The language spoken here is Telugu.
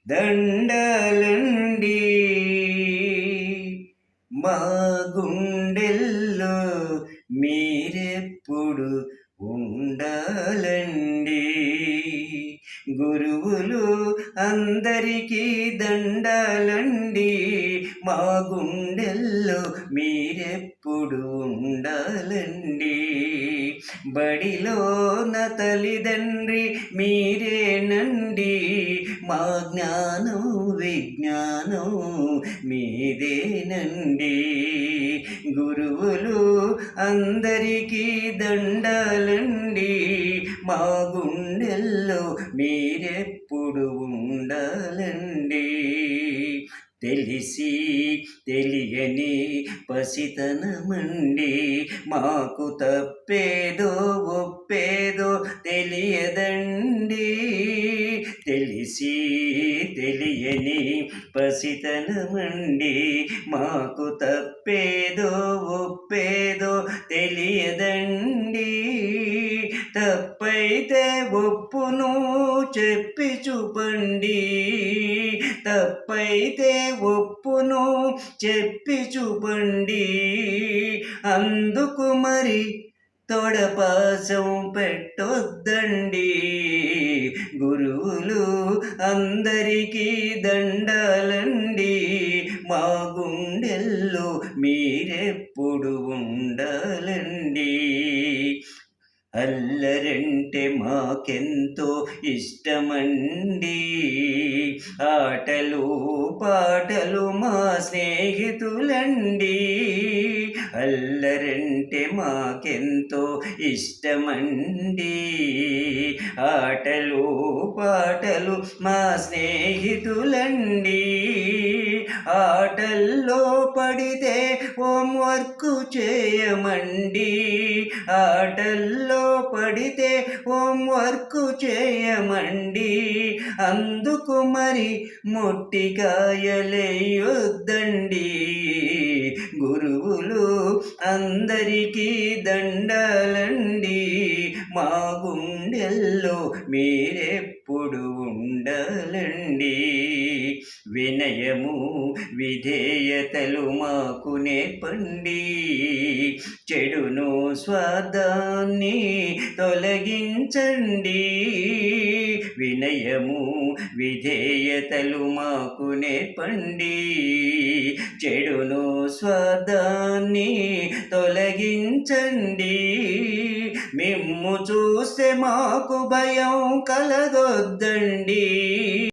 దండలండి మా గుండెల్లో మీరెప్పుడు ఉండాలండి. గురువులు అందరికీ దండాలండి. మా గుండెల్లో మీరెప్పుడు ఉండాలండి. బడిలోన తల్లిదండ్రి మీరేనండి. మా జ్ఞానం విజ్ఞానం మీదేనండి. గురువులు అందరికీ దండాలండి. మా గుండెల్లో మీరెప్పుడు ఉండాలండి. తెలిసి తెలియని పసితనమండి. మాకు తప్పేదో ఒప్పేదో తెలియదండి. తెలిసి తెలియని పసితనమండి. మాకు తప్పేదో ఒప్పేదో తెలియదండి. తప్పైతే ఒప్పును చెప్పి చూపండి. తప్పైతే ఒప్పును చెప్పి చూపండి. అందుకు మరి తొడపాసం పెట్టొద్దండి. గురువులు అందరికీ దండాలండి. మా గుండెల్లో మీరెప్పుడు ఉండాలండి. అల్లరంటే మాకెంతో ఇష్టమండి. ఆటలు పాటలు మా స్నేహితులండి. అల్లరంటే మాకెంతో ఇష్టమండి. ఆటలు పాటలు మా స్నేహితులండి. ఆటల్లో పడితే హోంవర్క్ చేయమండి. ఆటల్లో పడితే హోంవర్క్ చేయమండి. అందుకు మరి మొట్టికాయలేయొద్దండి. గురువులు అందరికీ దండాలండి. మా గుండెల్లో మీరెప్పుడు ఉండాలండి. వినయము విధేయతలు మాకు నేర్పండి. చెడును స్వార్థాన్ని తొలగించండి. వినయము విధేయతలు మాకు నేర్పండి. చెడును స్వార్థాన్ని తొలగించండి. మిమ్ము చూస్తే మాకు భయం కలగొద్దండి.